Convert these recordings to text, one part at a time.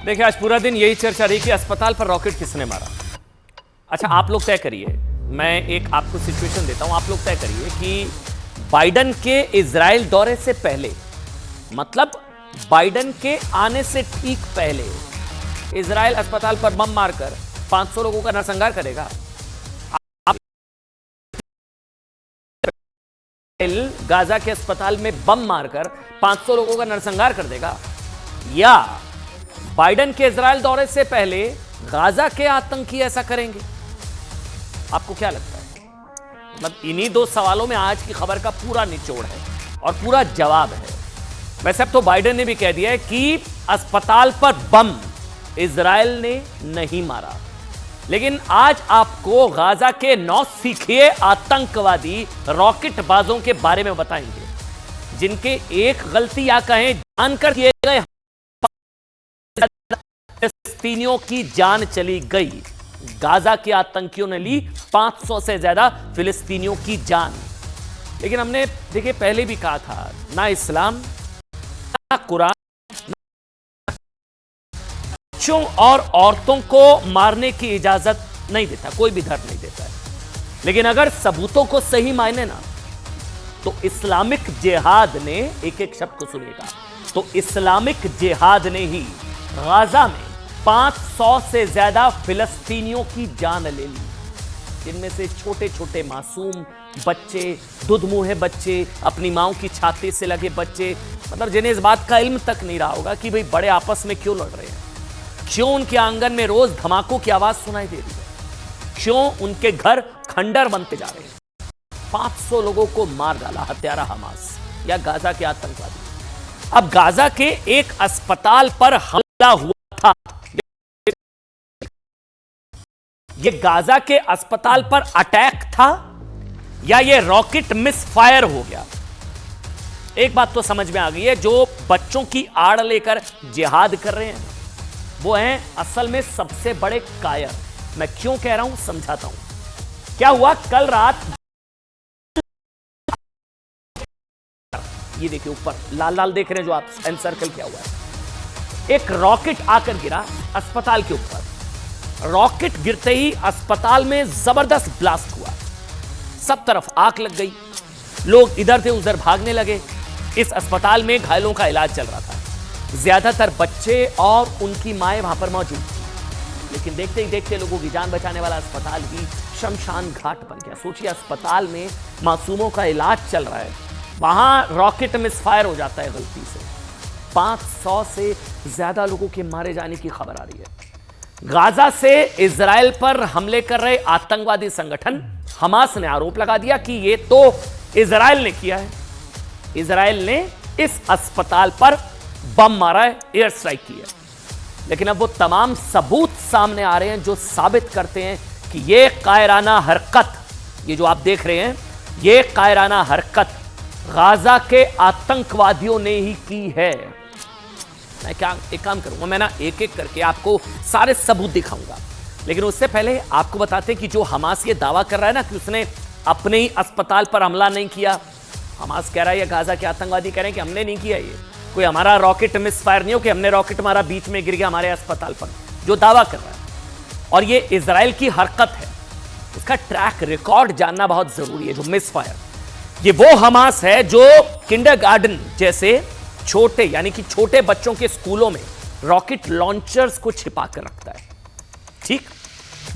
देखिए, आज पूरा दिन यही चर्चा रही कि अस्पताल पर रॉकेट किसने मारा। अच्छा, आप लोग तय करिए, मैं एक आपको सिचुएशन देता हूं, आप लोग तय करिए कि बाइडन के इजराइल दौरे से पहले, मतलब बाइडन के आने से ठीक पहले, इजराइल अस्पताल पर बम मारकर 500 लोगों का नरसंहार करेगा। गाजा के अस्पताल में बम मारकर 500 लोगों का नरसंहार कर देगा, या बाइडन के इजराइल दौरे से पहले गाजा के आतंकी ऐसा करेंगे? आपको क्या लगता है? मतलब इन्हीं दो सवालों में आज की खबर का पूरा निचोड़ है और पूरा जवाब है। वैसे अब तो बाइडन ने भी कह दिया है कि अस्पताल पर बम इजराइल ने नहीं मारा, लेकिन आज आपको गाजा के 9 सीखिए आतंकवादी रॉकेटबाजों के बारे में बताएंगे, जिनके एक गलती या कहें जानकर किए गए फिलिस्तीनियों की जान चली गई। गाजा के आतंकियों ने ली 500 से ज्यादा फिलिस्तीनियों की जान। लेकिन हमने देखिए पहले भी कहा था, ना इस्लाम ना कुरान बच्चों और औरतों को मारने की इजाजत नहीं देता, कोई भी धर्म नहीं देता है। लेकिन अगर सबूतों को सही मायने ना, तो इस्लामिक जिहाद ने, एक एक शब्द को सुनिएगा, तो इस्लामिक जिहाद ने ही गाजा में 500 से ज्यादा फिलिस्तीनियों की जान ले ली, जिनमें से छोटे छोटे मासूम बच्चे, दुधमुहे बच्चे, अपनी माओ की छाती से लगे बच्चे, मतलब जिन्हें इस बात का इल्म तक नहीं रहा होगा कि भाई बड़े आपस में क्यों लड़ रहे हैं, क्यों उनके आंगन में रोज धमाकों की आवाज सुनाई दे रही है, क्यों उनके घर खंडर बनते जा रहे हैं। 500 लोगों को मार डाला हत्यारा हमास या गाजा के आतंकवादी। अब गाजा के एक अस्पताल पर हमला हुआ था, ये गाजा के अस्पताल पर अटैक था या ये रॉकेट मिस फायर हो गया? एक बात तो समझ में आ गई है, जो बच्चों की आड़ लेकर जिहाद कर रहे हैं वो हैं असल में सबसे बड़े कायर। मैं क्यों कह रहा हूं समझाता हूं। क्या हुआ कल रात, ये देखिए ऊपर लाल लाल देख रहे हैं जो आप, एनसर्कल किया हुआ है, एक रॉकेट आकर गिरा अस्पताल के ऊपर। रॉकेट गिरते ही अस्पताल में जबरदस्त ब्लास्ट हुआ, सब तरफ आग लग गई, लोग इधर से उधर भागने लगे। इस अस्पताल में घायलों का इलाज चल रहा था, ज्यादातर बच्चे और उनकी माएं वहां पर मौजूद थी। लेकिन देखते ही देखते लोगों की जान बचाने वाला अस्पताल ही शमशान घाट बन गया। सोचिए, अस्पताल में मासूमों का इलाज चल रहा है, वहां रॉकेट मिसफायर हो जाता है गलती से। 500 से ज्यादा लोगों के मारे जाने की खबर आ रही है। गाजा से इजराइल पर हमले कर रहे आतंकवादी संगठन हमास ने आरोप लगा दिया कि यह तो इजराइल ने किया है, इजराइल ने इस अस्पताल पर बम मारा है, एयर स्ट्राइक की है। लेकिन अब वो तमाम सबूत सामने आ रहे हैं जो साबित करते हैं कि यह कायराना हरकत, ये जो आप देख रहे हैं, यह कायराना हरकत गाजा के आतंकवादियों ने ही की है। मैं क्या एक काम करूंगा, मैं ना एक एक करके आपको सारे सबूत दिखाऊंगा, लेकिन उससे पहले आपको बताते हैं कि जो हमास ये दावा कर रहा है ना कि उसने अपने ही अस्पताल पर हमला नहीं किया, हमास कह रहा है, या गाजा के आतंकवादी कह रहे हैं कि हमने नहीं किया, ये कोई हमारा रॉकेट मिसफायर नहीं हो कि हमने रॉकेट मारा बीच में गिर गया हमारे अस्पताल पर, जो दावा कर रहा है। और ये इजराइल की हरकत है, उसका ट्रैक रिकॉर्ड जानना बहुत जरूरी है। जो मिसफायर, ये वो हमास है जो किंडरगार्टन जैसे छोटे, यानी कि छोटे बच्चों के स्कूलों में रॉकेट लॉन्चर्स को छिपा कर रखता है, ठीक,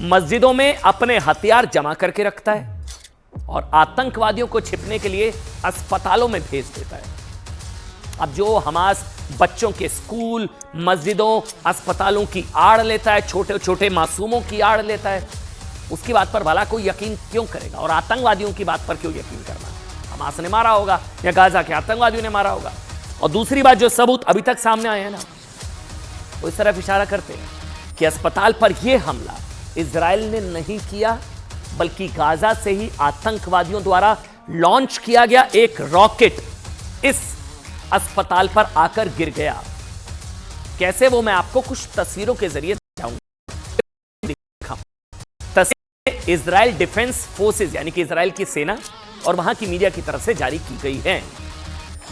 मस्जिदों में अपने हथियार जमा करके रखता है और आतंकवादियों को छिपने के लिए अस्पतालों में भेज देता है। अब जो हमास बच्चों के स्कूल, मस्जिदों, अस्पतालों की आड़ लेता है, छोटे छोटे मासूमों की आड़ लेता है, उसकी बात पर भला कोई यकीन क्यों करेगा? और आतंकवादियों की बात पर क्यों यकीन करना? हमास ने मारा होगा या गाजा के आतंकवादियों ने मारा होगा। और दूसरी बात, जो सबूत अभी तक सामने आए हैं ना, वो इस तरफ इशारा करते हैं कि अस्पताल पर यह हमला इजराइल ने नहीं किया, बल्कि गाजा से ही आतंकवादियों द्वारा लॉन्च किया गया एक रॉकेट इस अस्पताल पर आकर गिर गया। कैसे, वो मैं आपको कुछ तस्वीरों के जरिए दिखाऊंगा। तस्वीरें इजराइल डिफेंस फोर्सेस, यानी कि इजराइल की सेना और वहां की मीडिया की तरफ से जारी की गई है।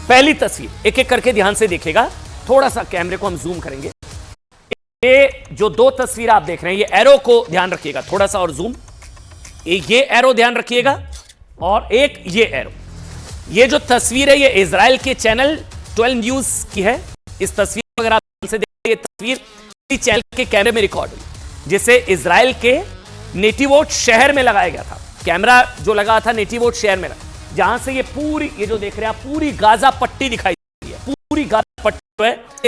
पहली तस्वीर एक एक करके ध्यान से देखिएगा, थोड़ा सा कैमरे को हम जूम करेंगे। ये जो दो तस्वीर आप देख रहे हैं, ये एरो को ध्यान रखिएगा, थोड़ा सा और जूम, ये एरो ध्यान रखिएगा, और एक ये एरो। ये जो तस्वीर है ये इजराइल के चैनल 12 न्यूज की है। इस तस्वीर को अगर आप ध्यान से देखें, ये तस्वीर चैनल के कैमरे में रिकॉर्ड हुई, जिसे इजराइल के नेटिवोट शहर में लगाया गया था। कैमरा जो लगा था नेटिवोट शहर में, जहां से ये पूरी, ये जो देख रहे हैं आप, पूरी गाजा पट्टी दिखाई दे रही है। पूरी गाजा पट्टी है।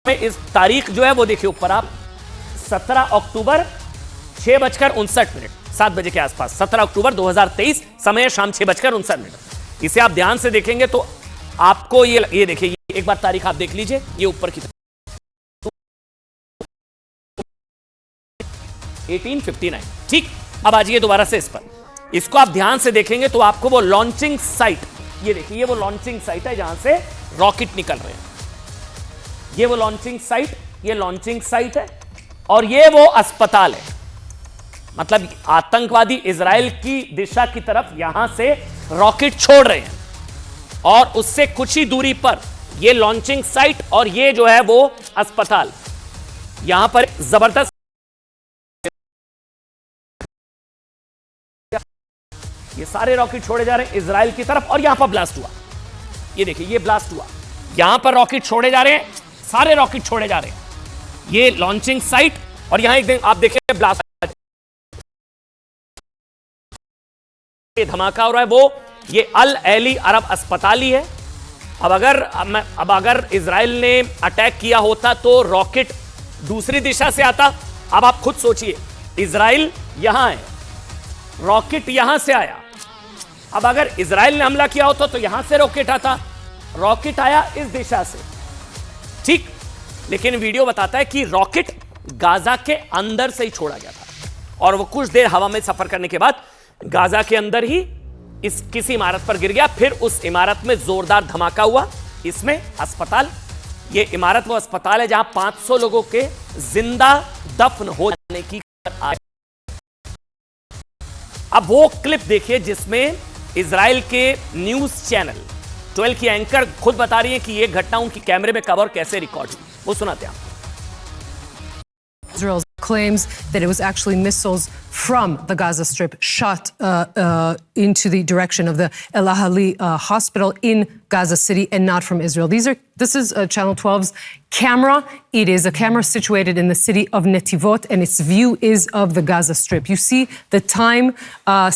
इस तारीख जो है वो देखिए ऊपर आप, 17 अक्टूबर 6:59, 7 बजे के आसपास, 17 अक्टूबर 2023, समय शाम 6:59। इसे आप ध्यान से देखेंगे तो आपको ये देखिए, एक बार तारीख आप देख लीजिए, ये ऊपर की 1859। ठीक, अब आजिए दोबारा से इस पर, इसको आप ध्यान से देखेंगे तो आपको वो लॉन्चिंग साइट, ये देखिए, ये वो लॉन्चिंग साइट है जहां से रॉकेट निकल रहे हैं। ये वो लॉन्चिंग साइट, ये लॉन्चिंग साइट है, और ये वो अस्पताल है। मतलब आतंकवादी इजराइल की दिशा की तरफ यहां से रॉकेट छोड़ रहे हैं, और उससे कुछ ही दूरी पर ये लॉन्चिंग साइट और ये जो है वो अस्पताल, यहां पर जबरदस्त ये सारे रॉकेट छोड़े जा रहे हैं इजराइल की तरफ, और यहां पर ब्लास्ट हुआ। ये देखिए, ये ब्लास्ट हुआ, यहां पर रॉकेट छोड़े जा रहे हैं, सारे रॉकेट छोड़े जा रहे हैं। ये लॉन्चिंग साइट, और यहां एक आप देखें ब्लास्ट, ये धमाका हो रहा है, वो ये अल एली अरब अस्पताल ही है। अब अगर इजराइल ने अटैक किया होता तो रॉकेट दूसरी दिशा से आता। अब आप खुद सोचिए, इजराइल यहां है, रॉकेट यहां से आया। अब अगर इजराइल ने हमला किया होता तो यहां से रॉकेट आता, रॉकेट आया इस दिशा से, ठीक। लेकिन वीडियो बताता है कि रॉकेट गाजा के अंदर से ही छोड़ा गया था, और वो कुछ देर हवा में सफर करने के बाद गाजा के अंदर ही इस किसी इमारत पर गिर गया। फिर उस इमारत में जोरदार धमाका हुआ। इसमें अस्पताल, ये इमारत वो अस्पताल है जहां 500 लोगों के जिंदा दफन हो जाने की खबर आई। अब वो क्लिप देखिए जिसमें इजराइल के न्यूज चैनल 12 की एंकर खुद बता रही है कि ये घटना उनकी कैमरे में कब और कैसे रिकॉर्ड हुई। वो सुनाते हैं आपको। Israel claims that it was actually missiles from the Gaza Strip shot into the direction of the El Ahli hospital in Gaza City and not from Israel. This is Channel 12's camera. It is a camera situated in the city of Netivot, and its view is of the Gaza Strip. You see the time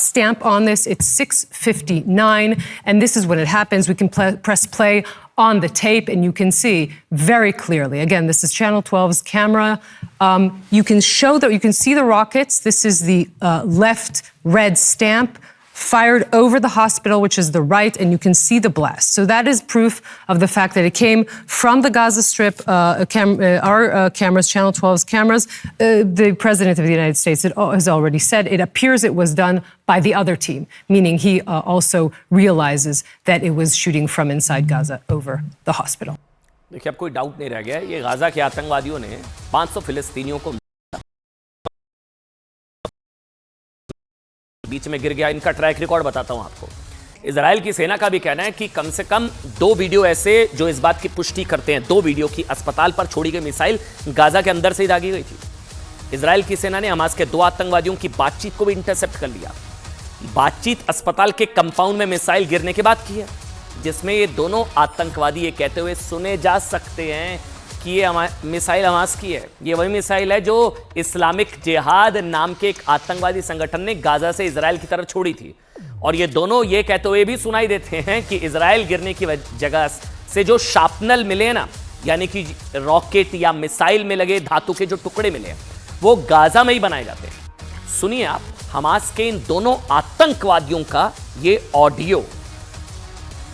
stamp on this. It's 6:59, and this is when it happens. We can press play on the tape, and you can see very clearly. Again, this is Channel 12's camera. You can see the rockets. This is the left red stamp fired over the hospital, which is the right, and you can see the blast. So that is proof of the fact that it came from the Gaza Strip. Our cameras, Channel 12's cameras, the President of the United States has already said it appears it was done by the other team, meaning he also realizes that it was shooting from inside Gaza over the hospital. देखिए, अब कोई doubt नहीं रह गया, ये Gaza के आतंकवादियों ने 500 फिलिस्तीनियों को बीच में गिर गया। इनका ट्रैक रिकॉर्ड बताता हूं आपको। इजराइल की सेना का भी कहना है कि कम से कम 2 वीडियो ऐसे जो इस बात की पुष्टि करते हैं, 2 वीडियो की अस्पताल पर छोड़ी गई मिसाइल गाजा के अंदर से ही दागी गई थी। इजराइल की सेना ने हमास के 2 आतंकवादियों की बातचीत को भी इंटरसेप्ट कर लिया। बातचीत अस्पताल के कंपाउंड में मिसाइल गिरने के बाद की है, जिसमें ये दोनों आतंकवादी ये कहते हुए सुने जा सकते हैं कि ये मिसाइल हमास की है। ये वही मिसाइल है जो इस्लामिक जिहाद नाम के एक आतंकवादी संगठन ने गाजा से इजराइल की तरफ छोड़ी थी। और ये दोनों ये कहते हुए भी सुनाई देते हैं कि इजराइल गिरने की जगह से जो शार्पनल मिले ना, यानी कि रॉकेट या मिसाइल में लगे धातु के जो टुकड़े मिले, वो गाजा में ही बनाए जाते हैं। सुनिए आप हमास के इन दोनों आतंकवादियों का ये ऑडियो।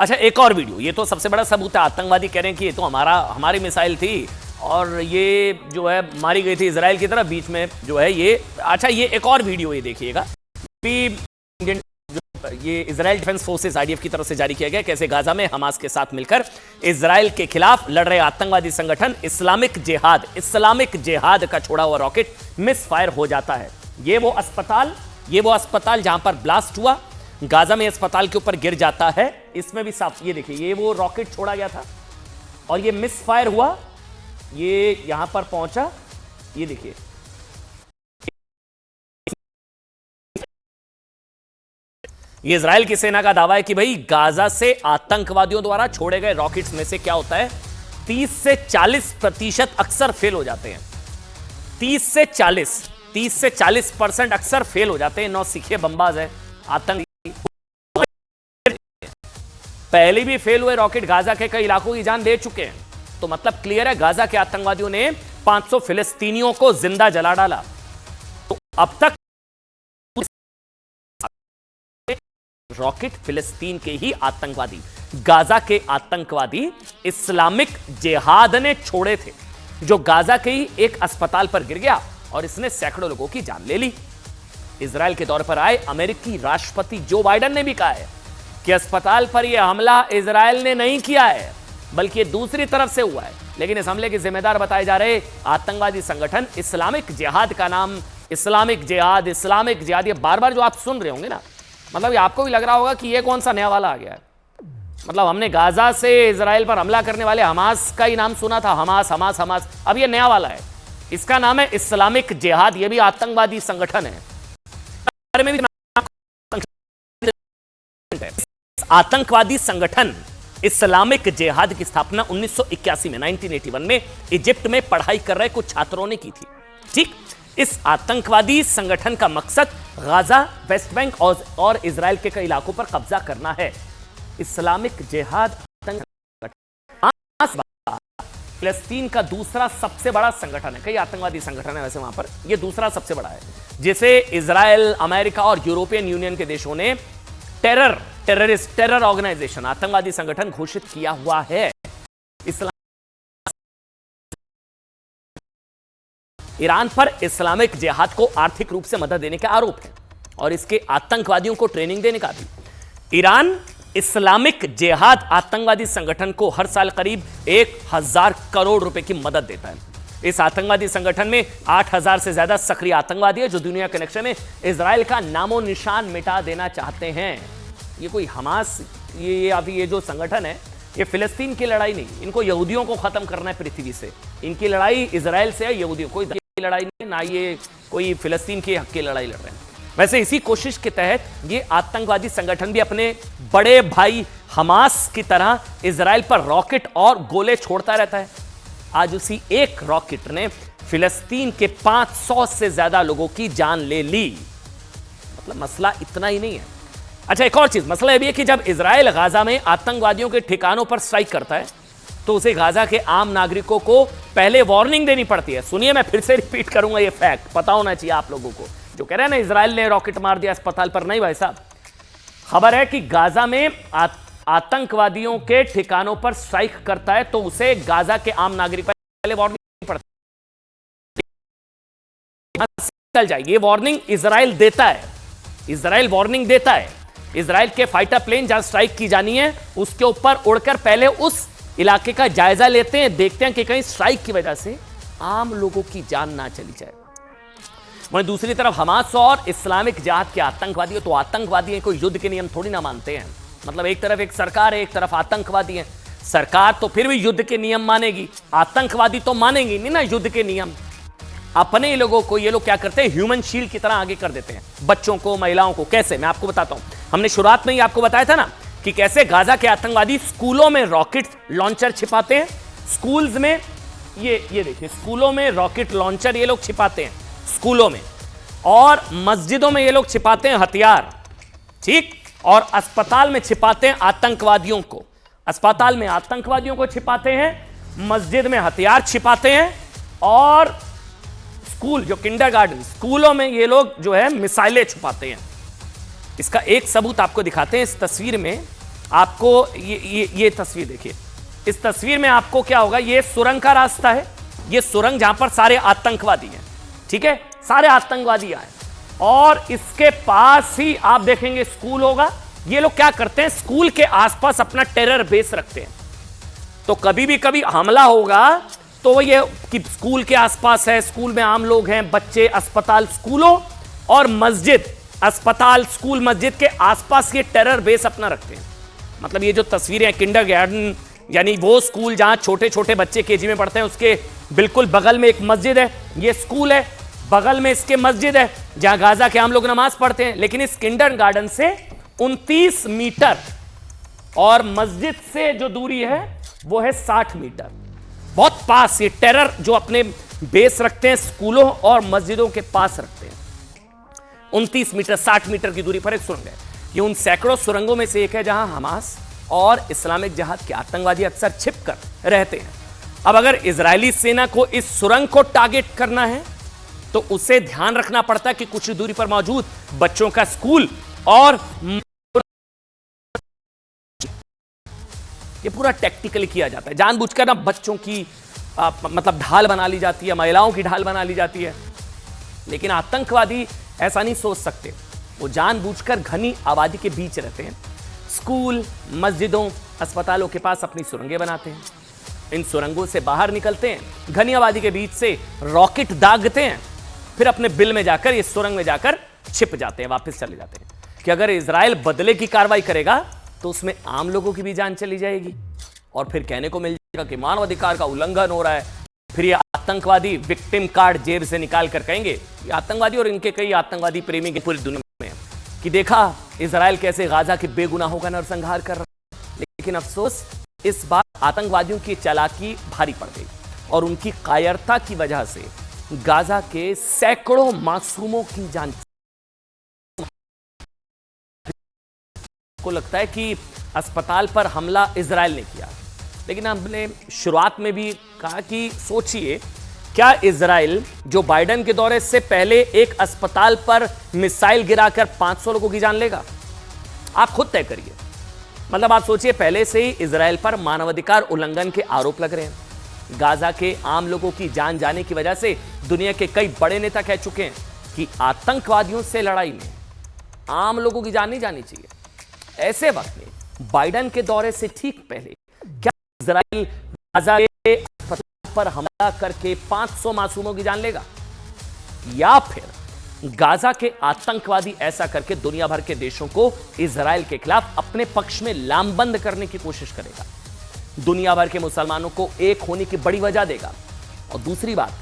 अच्छा, एक और वीडियो, ये तो सबसे बड़ा सबूत है। आतंकवादी कह रहे हैं कि ये तो हमारी मिसाइल थी और ये जो है मारी गई थी इजराइल की तरफ, बीच में जो है ये। अच्छा, ये एक और वीडियो ये देखिएगा, ये इजराइल डिफेंस फोर्सेस आईडीएफ की तरफ से जारी किया गया, कैसे गाजा में हमास के साथ मिलकर इजराइल के खिलाफ लड़ रहे आतंकवादी संगठन इस्लामिक जिहाद का छोड़ा हुआ रॉकेट मिस फायर हो जाता है। ये वो अस्पताल जहां पर ब्लास्ट हुआ, गाजा में अस्पताल के ऊपर गिर जाता है। इसमें भी साफ ये देखिए, ये वो रॉकेट छोड़ा गया था और ये मिस फायर हुआ, ये यहां पर पहुंचा, ये देखिए। ये इजराइल की सेना का दावा है कि भाई गाजा से आतंकवादियों द्वारा छोड़े गए रॉकेट्स में से क्या होता है, 30 से 40% अक्सर फेल हो जाते हैं। 30 से 40% अक्सर फेल हो जाते हैं। नौसिखिए बमबाज है आतंक। पहले भी फेल हुए रॉकेट गाजा के कई इलाकों की जान ले चुके हैं, तो मतलब क्लियर है गाजा के आतंकवादियों ने 500 फिलिस्तीनियों को जिंदा जला डाला। तो अब तक रॉकेट फिलिस्तीन के ही आतंकवादी, गाजा के आतंकवादी इस्लामिक जिहाद ने छोड़े थे, जो गाजा के ही एक अस्पताल पर गिर गया और इसने सैकड़ों लोगों की जान ले ली। इजराइल के दौरे पर आए अमेरिकी राष्ट्रपति जो बाइडेन ने भी कहा है कि अस्पताल पर यह हमला इजराइल ने नहीं किया है, बल्कि यह दूसरी तरफ से हुआ है। लेकिन इस हमले के जिम्मेदार बताए जा रहे आतंकवादी संगठन इस्लामिक जिहाद का नाम, इस्लामिक जिहाद, ये बार बार जो आप सुन रहे होंगे ना, मतलब ये आपको भी लग रहा होगा कि ये कौन सा नया वाला आ गया है। मतलब हमने गाजा से इजराइल पर हमला करने वाले हमास का ही नाम सुना था, हमास। अब ये नया वाला है, इसका नाम है इस्लामिक जिहाद। ये भी आतंकवादी संगठन है। आतंकवादी संगठन इस्लामिक जिहाद की स्थापना 1981 में 1981 में इजिप्ट में पढ़ाई कर रहे कुछ छात्रों ने की थी। ठीक, इस आतंकवादी संगठन का मकसद गाजा, वेस्ट बैंक और इजराइल के कई इलाकों पर कब्जा करना है। इस्लामिक जिहाद फिलिस्तीन का दूसरा सबसे बड़ा संगठन है। कई आतंकवादी संगठन है वैसे वहां पर, यह दूसरा सबसे बड़ा है, जिसे इजराइल, अमेरिका और यूरोपियन यूनियन के देशों ने टेरर ऑर्गेनाइजेशन, आतंकवादी संगठन घोषित किया हुआ है। ईरान पर इस्लामिक जिहाद को आर्थिक रूप से मदद देने का आरोप है और इसके आतंकवादियों को ट्रेनिंग देने का भी। ईरान इस्लामिक जिहाद आतंकवादी संगठन को हर साल करीब 1000 करोड़ रुपए की मदद देता है। इस आतंकवादी संगठन में 8000 से ज्यादा सक्रिय आतंकवादी है, जो दुनिया के नक्शे में इजराइल का नामो निशान मिटा देना चाहते हैं। ये कोई हमास, ये जो संगठन है, ये फिलिस्तीन की लड़ाई नहीं, इनको यहूदियों को खत्म करना है पृथ्वी से। इनकी लड़ाई इजराइल से है, यहूदियों कोई लड़ाई नहीं, ना ये कोई फिलिस्तीन के हक की लड़ाई लड़ रहे हैं। वैसे इसी कोशिश के तहत ये आतंकवादी संगठन भी अपने बड़े भाई हमास की तरह इजराइल पर रॉकेट और गोले छोड़ता रहता है। आज उसी एक रॉकेट ने फिलिस्तीन के 500 से ज्यादा लोगों की जान ले ली। मतलब मसला इतना ही नहीं है। अच्छा, एक और चीज, मसला यह भी है कि जब इजराइल गाजा में आतंकवादियों के ठिकानों पर स्ट्राइक करता है, तो उसे गाजा के आम नागरिकों को पहले वार्निंग देनी पड़ती है। सुनिए, मैं फिर से रिपीट करूंगा, ये फैक्ट पता होना चाहिए आप लोगों को। जो कह रहे हैं ना इजराइल ने रॉकेट मार दिया अस्पताल पर, नहीं भाई साहब, खबर है कि गाजा में आतंकवादियों के ठिकानों पर स्ट्राइक करता है तो उसे गाजा के आम नागरिक पहले वार्निंग देनी पड़ती है। चल जाए, ये वार्निंग इजराइल देता है, इजराइल वार्निंग देता है। इजराइल के फाइटर प्लेन जहां स्ट्राइक की जानी है उसके ऊपर उड़कर पहले उस इलाके का जायजा लेते हैं, देखते हैं कि कहीं स्ट्राइक की वजह से आम लोगों की जान ना चली जाए। वहीं दूसरी तरफ हमास और इस्लामिक जिहाद के आतंकवादी, तो आतंकवादी हैं, कोई युद्ध के नियम थोड़ी ना मानते हैं। मतलब एक तरफ एक सरकार है, एक तरफ आतंकवादी हैं। सरकार तो फिर भी युद्ध के नियम मानेगी, आतंकवादी तो मानेंगी नहीं ना युद्ध के नियम। अपने ही लोगों को ये लोग क्या करते हैं, ह्यूमन शील्ड की तरह आगे कर देते हैं, बच्चों को, महिलाओं को। कैसे, मैं आपको बताता हूं। हमने शुरुआत में ही आपको बताया था ना कि कैसे गाजा के आतंकवादी स्कूलों में रॉकेट लॉन्चर छिपाते हैं, स्कूल्स में ये देखिए, स्कूलों में रॉकेट लॉन्चर ये लोग छिपाते हैं, स्कूलों में, और मस्जिदों में ये लोग छिपाते हैं हथियार, ठीक, और अस्पताल में छिपाते हैं आतंकवादियों को, अस्पताल में आतंकवादियों को छिपाते हैं, मस्जिद में हथियार छिपाते हैं, और स्कूल जो किंडरगार्टन स्कूलों में ये लोग जो है मिसाइलें छुपाते हैं। इसका एक सबूत आपको दिखाते हैं इस तस्वीर में। आपको ये तस्वीर देखिए, इस तस्वीर में आपको क्या होगा, ये सुरंग का रास्ता है, ये सुरंग जहां पर सारे आतंकवादी हैं, ठीक है, सारे आतंकवादी आए, और इसके पास ही आप देखेंगे स्कूल होगा। ये लोग क्या करते हैं, स्कूल के आसपास अपना टेरर बेस रखते हैं, तो कभी भी कभी हमला होगा तो ये कि स्कूल के आसपास है, स्कूल में आम लोग हैं, बच्चे, अस्पताल, स्कूलों और मस्जिद, अस्पताल, स्कूल, मस्जिद के आसपास ये टेरर बेस अपना रखते हैं। मतलब ये जो तस्वीरें हैं, किंडरगार्टन यानी वो स्कूल जहां छोटे छोटे बच्चे केजी में पढ़ते हैं, उसके बिल्कुल बगल में एक मस्जिद है, ये स्कूल है, बगल में इसके मस्जिद है जहां गाजा के आम लोग नमाज पढ़ते हैं। लेकिन इस किंडरगार्टन से 29 मीटर और मस्जिद से जो दूरी है वो है 60 मीटर, बहुत पास। ये टेरर जो अपने बेस रखते हैं स्कूलों और मस्जिदों के पास रखते हैं। 29 मीटर 60 मीटर की दूरी पर एक सुरंग है। ये उन सैकड़ों सुरंगों में से एक है जहां हमास और इस्लामिक जिहाद के आतंकवादी अक्सर छिपकर रहते हैं। अब अगर इजरायली सेना को इस सुरंग को टारगेट करना है तो उसे ध्यान रखना पड़ता है कि कुछ दूरी पर मौजूद बच्चों का स्कूल, और ये पूरा टैक्टिकली किया जाता है, जानबूझकर ना बच्चों की मतलब ढाल बना ली जाती है, महिलाओं की ढाल बना ली जाती है। लेकिन आतंकवादी ऐसा नहीं सोच सकते, वो जानबूझकर घनी आबादी के बीच रहते हैं, स्कूल, मस्जिदों, अस्पतालों के पास अपनी सुरंगें बनाते हैं, इन सुरंगों से बाहर निकलते हैं, घनी आबादी के बीच से रॉकेट दागते हैं, फिर अपने बिल में जाकर, इस सुरंग में जाकर छिप जाते हैं, वापस चले जाते हैं। कि अगर इजराइल बदले की कार्रवाई करेगा तो उसमें आम लोगों की भी जान चली जाएगी, और फिर कहने को मिल जाएगा कि मानवाधिकार का उल्लंघन हो रहा है। फिर ये आतंकवादी विक्टिम कार्ड जेब से निकाल कर कहेंगे, ये आतंकवादी और इनके कई आतंकवादी प्रेमी की पूरी दुनिया में कि देखा इजराइल कैसे गाजा के बेगुनाहों का नरसंहार कर रहा है। लेकिन अफसोस, इस बार आतंकवादियों की चालाकी भारी पड़ गई, और उनकी कायरता की वजह से गाजा के सैकड़ों मासूमों की जान को लगता है कि अस्पताल पर हमला इजराइल ने किया। लेकिन हमने शुरुआत में भी कहा कि सोचिए, क्या इजराइल जो बाइडेन के दौरे से पहले एक अस्पताल पर मिसाइल गिराकर 500 लोगों की जान लेगा? आप खुद तय करिए। मतलब आप सोचिए, पहले से ही इजराइल पर मानवाधिकार उल्लंघन के आरोप लग रहे हैं। गाजा के आम लोगों की जान जाने की वजह से दुनिया के कई बड़े नेता कह चुके हैं कि आतंकवादियों से लड़ाई में आम लोगों की जान नहीं जानी चाहिए। ऐसे वक्त में बाइडेन के दौरे से ठीक पहले क्या इजराइल गाजा के अस्पताल पर हमला करके 500 मासूमों की जान लेगा, या फिर गाजा के आतंकवादी ऐसा करके दुनिया भर के देशों को इजराइल के खिलाफ अपने पक्ष में लामबंद करने की कोशिश करेगा, दुनिया भर के मुसलमानों को एक होने की बड़ी वजह देगा? और दूसरी बात,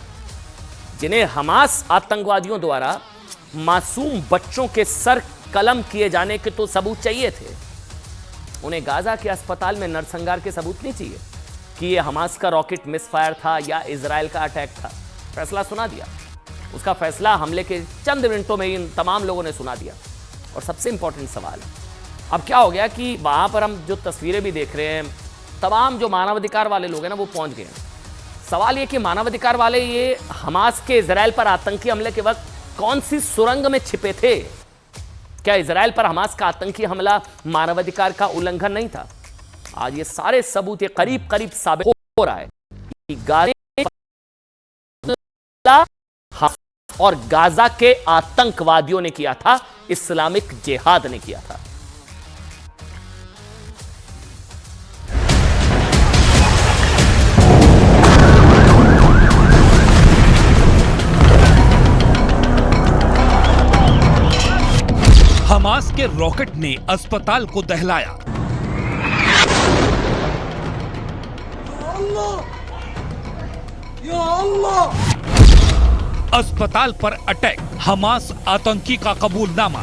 जिन्हें हमास आतंकवादियों द्वारा मासूम बच्चों के सर कलम किए जाने के तो सबूत चाहिए थे, उन्हें गाजा के अस्पताल में नरसंहार के सबूत नहीं चाहिए कि यह हमास का रॉकेट मिसफायर था या इजराइल का अटैक था। फैसला सुना दिया, उसका फैसला हमले के चंद मिनटों में इन तमाम लोगों ने सुना दिया। और सबसे इंपॉर्टेंट सवाल अब क्या हो गया कि वहां पर हम जो तस्वीरें भी देख रहे हैं, तमाम जो मानवाधिकार वाले लोग हैं ना, वो पहुंच गए हैं। सवाल ये कि मानवाधिकार वाले ये हमास के इजराइल पर आतंकी हमले के वक्त कौन सी सुरंग में छिपे थे? क्या इजराइल पर हमास का आतंकी हमला मानवाधिकार का उल्लंघन नहीं था? आज ये सारे सबूत ये करीब करीब साबित हो रहा है कि गाजा और गाजा के आतंकवादियों ने किया था, इस्लामिक जिहाद ने किया था। हमास के रॉकेट ने अस्पताल को दहलाया। अस्पताल पर अटैक, हमास आतंकी का कबूलनामा।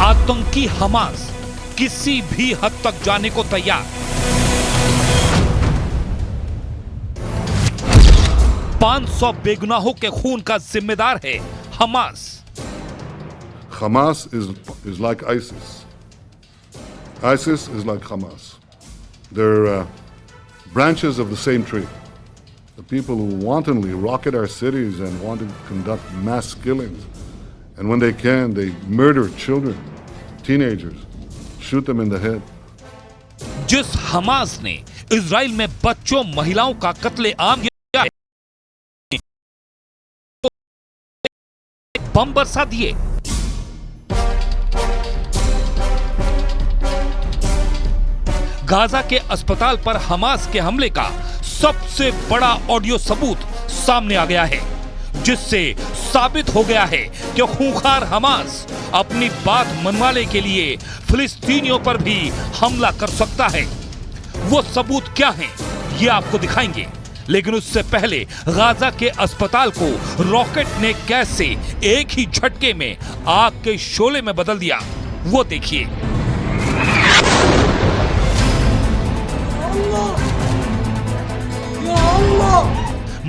आतंकी हमास किसी भी हद तक जाने को तैयार। 500 बेगुनाहों के खून का जिम्मेदार है Hamas. Hamas is like ISIS. ISIS is like Hamas. They're branches of the same tree. The people who wantonly rocket our cities and want to conduct mass killings. And when they can, they murder children, teenagers, shoot them in the head. जिस Hamas ने Israel में बच्चों महिलाओं का कत्लेआम किया है, बम बरसा दिए। गाजा के अस्पताल पर हमास के हमले का सबसे बड़ा ऑडियो सबूत सामने आ गया है, जिससे साबित हो गया है कि खूंखार हमास अपनी बात मनवाने के लिए फिलिस्तीनियों पर भी हमला कर सकता है। वो सबूत क्या हैं, ये आपको दिखाएंगे, लेकिन उससे पहले गाजा के अस्पताल को रॉकेट ने कैसे एक ही झटके में आग के शोले में बदल दिया, वो देखिए।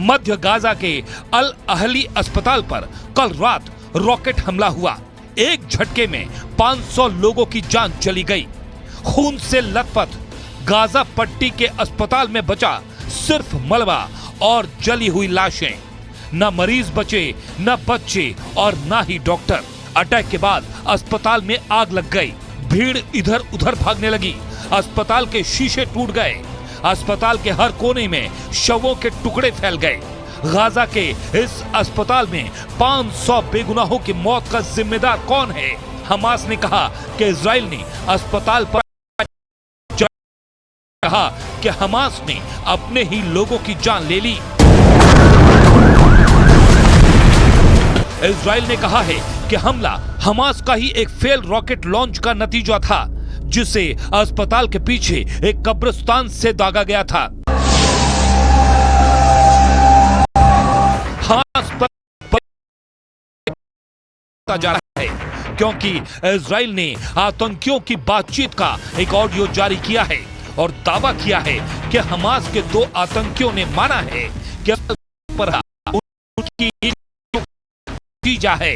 मध्य गाजा के अल अहली अस्पताल पर कल रात रॉकेट हमला हुआ। एक झटके में 500 लोगों की जान चली गई। खून से लथपथ गाजा पट्टी के अस्पताल में बचा सिर्फ मलबा और जली हुई लाशें। न मरीज बचे, न बच्चे और न ही डॉक्टर। अटैक के बाद अस्पताल में आग लग गई। भीड़ इधर उधर भागने लगी। अस्पताल के शीशे टूट गए। अस्पताल के हर कोने में शवों के टुकड़े फैल गए। गाजा के इस अस्पताल में 500 बेगुनाहों की मौत का जिम्मेदार कौन है? हमास ने कहा कि इजराइल ने अस्पताल पर कहा कि हमास ने अपने ही लोगों की जान ले ली। इजराइल ने कहा है कि हमला हमास का ही एक फेल रॉकेट लॉन्च का नतीजा था, जिसे अस्पताल के पीछे एक कब्रिस्तान से दागा गया था। हमास पर जा रहा है क्योंकि इजराइल ने आतंकियों की बातचीत का एक ऑडियो जारी किया है और दावा किया है कि हमास के 2 आतंकियों ने माना है कि पर उनकी नतीजा है।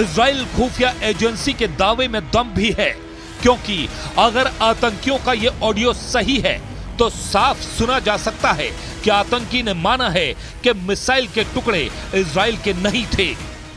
इजराइल खुफिया एजेंसी के दावे में दम भी है, क्योंकि अगर आतंकियों का ये ऑडियो सही है तो साफ सुना जा सकता है कि आतंकी ने माना है कि मिसाइल के टुकड़े इजराइल के नहीं थे।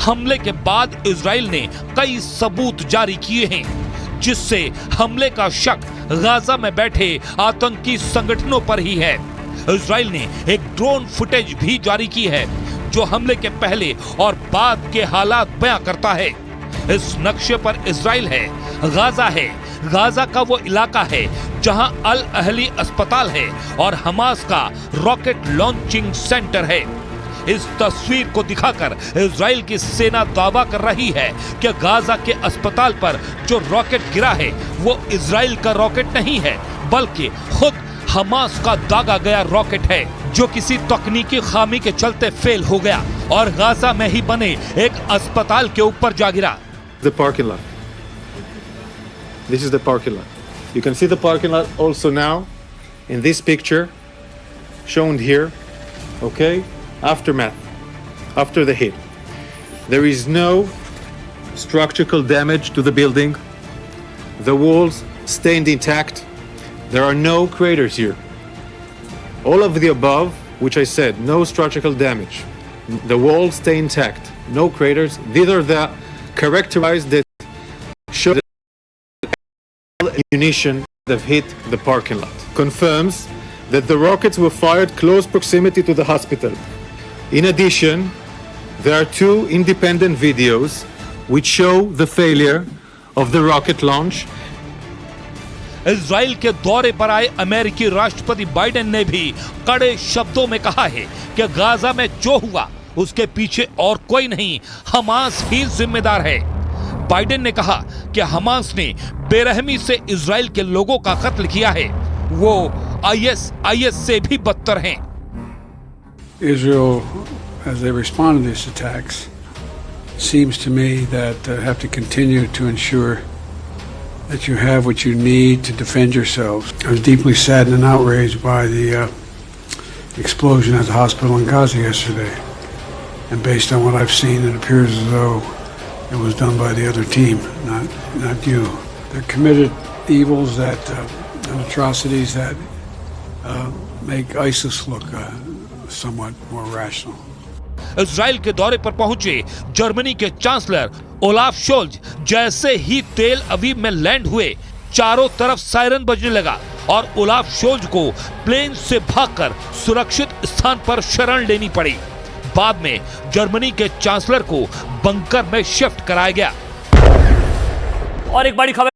हमले के बाद इजराइल ने कई सबूत जारी किए हैं, जिससे हमले का शक गाजा में बैठे आतंकी संगठनों पर ही है। इजराइल ने एक ड्रोन फुटेज भी जारी की है, जो हमले के पहले और बाद के हालात बयां करता है। इस नक्शे पर इजराइल है, गाजा है। गाजा का वो इलाका है जहां अल अहली अस्पताल है और हमास का रॉकेट लॉन्चिंग सेंटर है। इस तस्वीर को दिखाकर इजराइल की सेना दावा कर रही है कि गाजा के अस्पताल पर जो रॉकेट गिरा है वो इजराइल का रॉकेट नहीं है, बल्कि खुद हमास का दागा गया रॉकेट है, जो किसी तकनीकी खामी के चलते फेल हो गया और गाजा में ही बने एक अस्पताल के ऊपर जा गिरा। The parking lot. This is the parking lot. You can see the parking lot also now in this picture shown here. Okay, aftermath. after the hit. There is no structural damage to the building. The walls stayed intact. There are no craters here. All of the above, which I said, no structural damage. The walls stay intact, no craters. These are the characterized that show the ammunition that hit the parking lot. Confirms that the rockets were fired close proximity to the hospital. In addition, there are two independent videos which show the failure of the rocket launch. Israel के दौरे पर आए अमेरिकी राष्ट्रपति Biden ने भी कड़े शब्दों में कहा है कि गाजा में जो हुआ उसके पीछे और कोई नहीं, हमास ही जिम्मेदार है। बाइडेन ने कहा कि हमास ने बेरहमी से इजराइल के लोगों का कत्ल किया है, वो आईएस से भी बदतर हैं। Israel, as they respond to these attacks, seems to me that have to continue to ensure that you have what you need to defend yourselves. I was deeply saddened and outraged by the explosion at the hospital in Gaza yesterday. And based on what I've seen, it appears as though it was done by the other team, not you. They're committed evils that and atrocities that make ISIS look somewhat more rational. Israel के दौरे पर पहुंचे Germany के chancellor Olaf Scholz जैसे ही तेल अवीव में land हुए, चारों तरफ सायरन बजने लगा और ओलाफ शोल्ज को प्लेन से भागकर सुरक्षित स्थान पर शरण लेनी पड़ी। बाद में जर्मनी के चांसलर को बंकर में शिफ्ट कराया गया। और एक बड़ी खबर